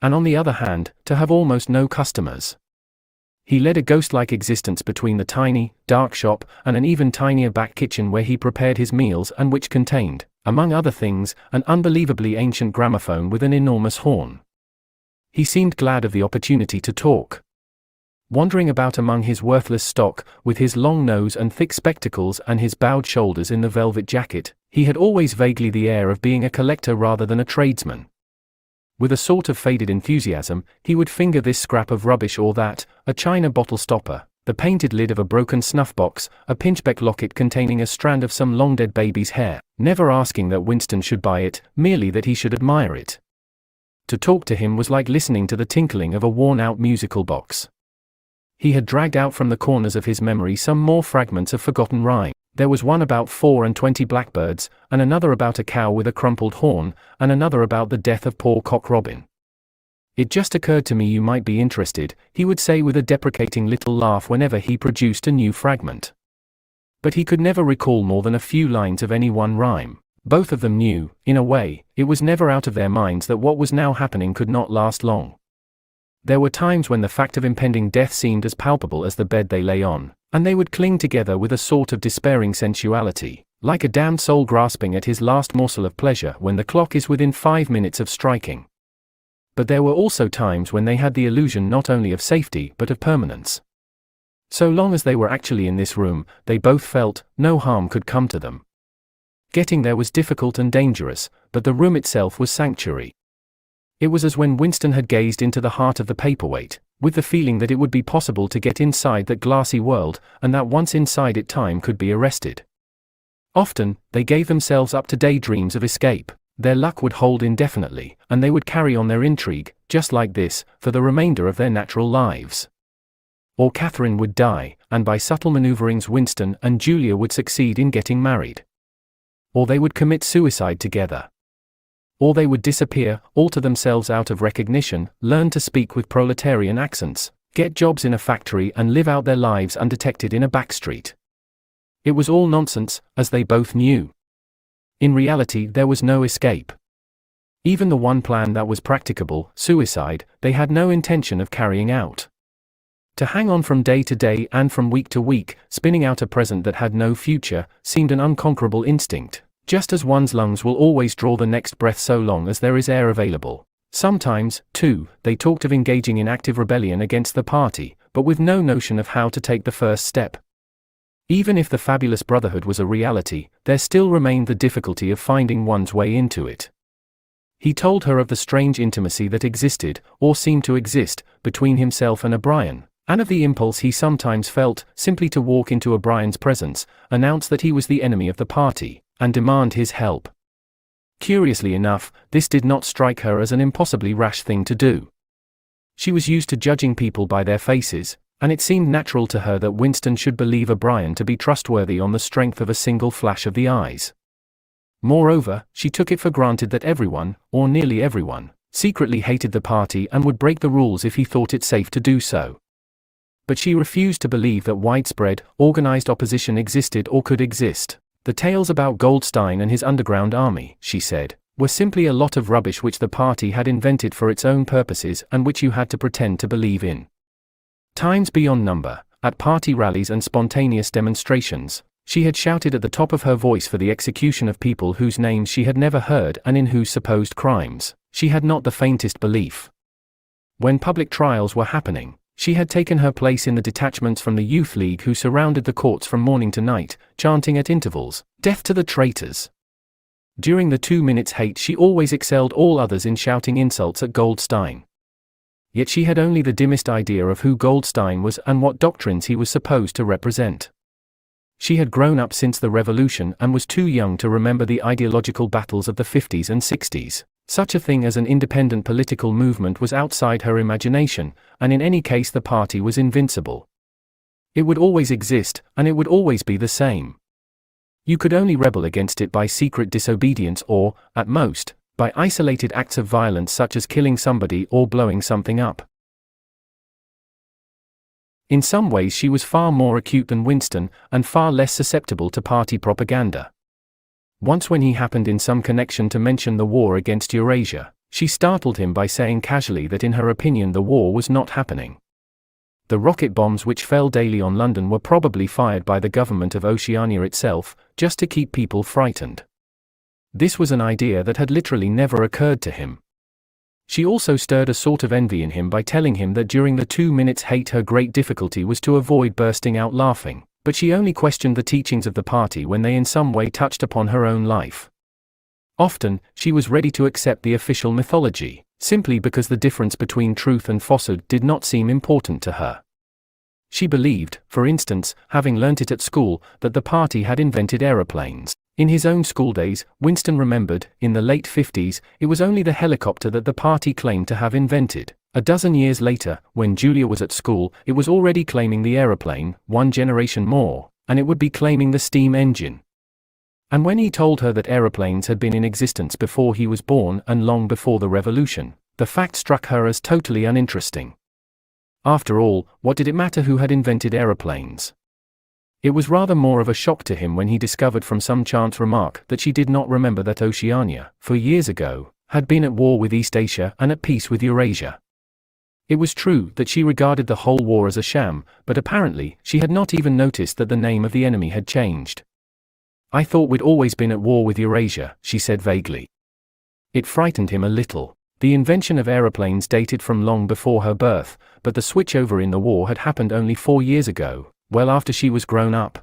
and on the other hand, to have almost no customers. He led a ghost-like existence between the tiny, dark shop and an even tinier back kitchen where he prepared his meals and which contained, among other things, an unbelievably ancient gramophone with an enormous horn. He seemed glad of the opportunity to talk. Wandering about among his worthless stock, with his long nose and thick spectacles and his bowed shoulders in the velvet jacket, he had always vaguely the air of being a collector rather than a tradesman. With a sort of faded enthusiasm, he would finger this scrap of rubbish or that, a china bottle stopper, the painted lid of a broken snuff-box, a pinchbeck locket containing a strand of some long-dead baby's hair, never asking that Winston should buy it, merely that he should admire it. To talk to him was like listening to the tinkling of a worn-out musical box. He had dragged out from the corners of his memory some more fragments of forgotten rhyme. There was one about 24 blackbirds, and another about a cow with a crumpled horn, and another about the death of poor Cock Robin. "It just occurred to me you might be interested," he would say with a deprecating little laugh whenever he produced a new fragment. But he could never recall more than a few lines of any one rhyme. Both of them knew, in a way, it was never out of their minds that what was now happening could not last long. There were times when the fact of impending death seemed as palpable as the bed they lay on, and they would cling together with a sort of despairing sensuality, like a damned soul grasping at his last morsel of pleasure when the clock is within 5 minutes of striking. But there were also times when they had the illusion not only of safety but of permanence. So long as they were actually in this room, they both felt, no harm could come to them. Getting there was difficult and dangerous, but the room itself was sanctuary. It was as when Winston had gazed into the heart of the paperweight, with the feeling that it would be possible to get inside that glassy world, and that once inside it time could be arrested. Often, they gave themselves up to daydreams of escape. Their luck would hold indefinitely, and they would carry on their intrigue, just like this, for the remainder of their natural lives. Or Catherine would die, and by subtle maneuverings Winston and Julia would succeed in getting married. Or they would commit suicide together. Or they would disappear, alter themselves out of recognition, learn to speak with proletarian accents, get jobs in a factory and live out their lives undetected in a backstreet. It was all nonsense, as they both knew. In reality there was no escape. Even the one plan that was practicable, suicide, they had no intention of carrying out. To hang on from day to day and from week to week, spinning out a present that had no future, seemed an unconquerable instinct. Just as one's lungs will always draw the next breath so long as there is air available. Sometimes, too, they talked of engaging in active rebellion against the party, but with no notion of how to take the first step. Even if the fabulous brotherhood was a reality, there still remained the difficulty of finding one's way into it. He told her of the strange intimacy that existed, or seemed to exist, between himself and O'Brien, and of the impulse he sometimes felt, simply to walk into O'Brien's presence, announce that he was the enemy of the party, and demand his help. Curiously enough, this did not strike her as an impossibly rash thing to do. She was used to judging people by their faces, and it seemed natural to her that Winston should believe O'Brien to be trustworthy on the strength of a single flash of the eyes. Moreover, she took it for granted that everyone, or nearly everyone, secretly hated the party and would break the rules if he thought it safe to do so. But she refused to believe that widespread, organized opposition existed or could exist. The tales about Goldstein and his underground army, she said, were simply a lot of rubbish which the party had invented for its own purposes and which you had to pretend to believe in. Times beyond number, at party rallies and spontaneous demonstrations, she had shouted at the top of her voice for the execution of people whose names she had never heard and in whose supposed crimes she had not the faintest belief. When public trials were happening, she had taken her place in the detachments from the Youth League who surrounded the courts from morning to night, chanting at intervals, "Death to the traitors!" During the 2 minutes hate she always excelled all others in shouting insults at Goldstein. Yet she had only the dimmest idea of who Goldstein was and what doctrines he was supposed to represent. She had grown up since the Revolution and was too young to remember the ideological battles of the 50s and 60s. Such a thing as an independent political movement was outside her imagination, and in any case the party was invincible. It would always exist, and it would always be the same. You could only rebel against it by secret disobedience or, at most, by isolated acts of violence such as killing somebody or blowing something up. In some ways she was far more acute than Winston, and far less susceptible to party propaganda. Once when he happened in some connection to mention the war against Eurasia, She startled him by saying casually that in her opinion the war was not happening. The rocket bombs which fell daily on London were probably fired by the government of Oceania itself, just to keep people frightened. This was an idea that had literally never occurred to him. She also stirred a sort of envy in him by telling him that during the 2 minutes hate her great difficulty was to avoid bursting out laughing, but she only questioned the teachings of the party when they in some way touched upon her own life. Often, she was ready to accept the official mythology, simply because the difference between truth and falsehood did not seem important to her. She believed, for instance, having learnt it at school, that the party had invented aeroplanes. In his own school days, Winston remembered, in the late 50s, it was only the helicopter that the party claimed to have invented. A dozen years later, when Julia was at school, it was already claiming the aeroplane, one generation more, and it would be claiming the steam engine. And when he told her that aeroplanes had been in existence before he was born and long before the revolution, the fact struck her as totally uninteresting. After all, what did it matter who had invented aeroplanes? It was rather more of a shock to him when he discovered from some chance remark that she did not remember that Oceania, for years ago, had been at war with East Asia and at peace with Eurasia. It was true that she regarded the whole war as a sham, but apparently she had not even noticed that the name of the enemy had changed. "I thought we'd always been at war with Eurasia," she said vaguely. It frightened him a little. The invention of aeroplanes dated from long before her birth, but the switchover in the war had happened only 4 years ago, well after she was grown up.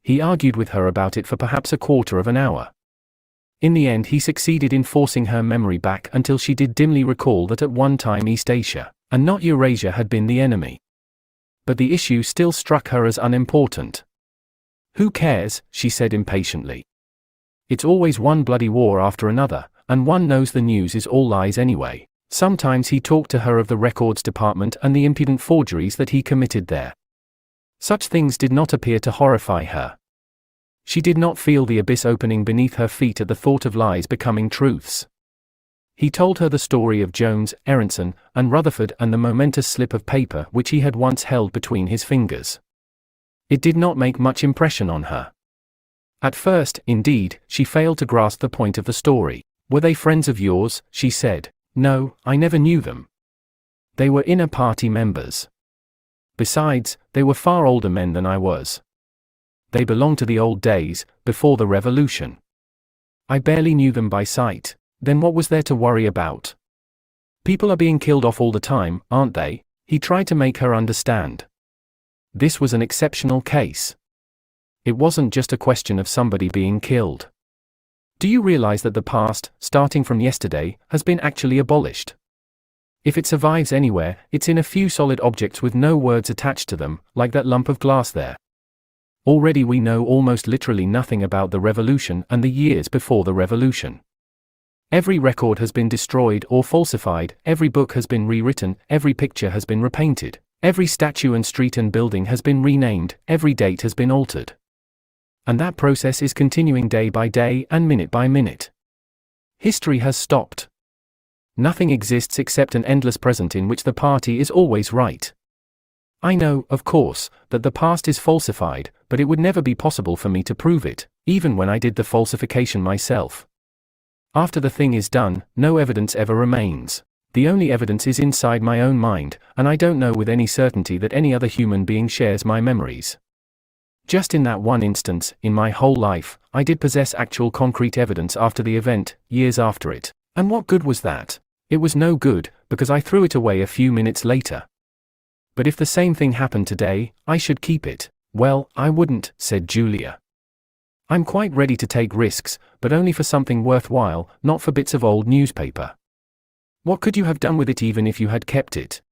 He argued with her about it for perhaps a quarter of an hour. In the end he succeeded in forcing her memory back until she did dimly recall that at one time East Asia, and not Eurasia, had been the enemy. But the issue still struck her as unimportant. "Who cares?" she said impatiently. "It's always one bloody war after another, and one knows the news is all lies anyway." Sometimes he talked to her of the records department and the impudent forgeries that he committed there. Such things did not appear to horrify her. She did not feel the abyss opening beneath her feet at the thought of lies becoming truths. He told her the story of Jones, Aronson, and Rutherford and the momentous slip of paper which he had once held between his fingers. It did not make much impression on her. At first, indeed, she failed to grasp the point of the story. "Were they friends of yours?" she said. "No, I never knew them. They were inner party members. Besides, they were far older men than I was. They belonged to the old days, before the revolution. I barely knew them by sight. Then what was there to worry about? People are being killed off all the time, aren't they?" He tried to make her understand. This was an exceptional case. It wasn't just a question of somebody being killed. "Do you realize that the past, starting from yesterday, has been actually abolished? If it survives anywhere, it's in a few solid objects with no words attached to them, like that lump of glass there. Already we know almost literally nothing about the revolution and the years before the revolution. Every record has been destroyed or falsified, every book has been rewritten, every picture has been repainted, every statue and street and building has been renamed, every date has been altered. And that process is continuing day by day and minute by minute. History has stopped. Nothing exists except an endless present in which the party is always right. I know, of course, that the past is falsified, but it would never be possible for me to prove it, even when I did the falsification myself. After the thing is done, no evidence ever remains. The only evidence is inside my own mind, and I don't know with any certainty that any other human being shares my memories. Just in that one instance, in my whole life, I did possess actual concrete evidence after the event, years after it. And what good was that? It was no good, because I threw it away a few minutes later. But if the same thing happened today, I should keep it." "Well, I wouldn't," said Julia. "I'm quite ready to take risks, but only for something worthwhile, not for bits of old newspaper." "What could you have done with it even if you had kept it?"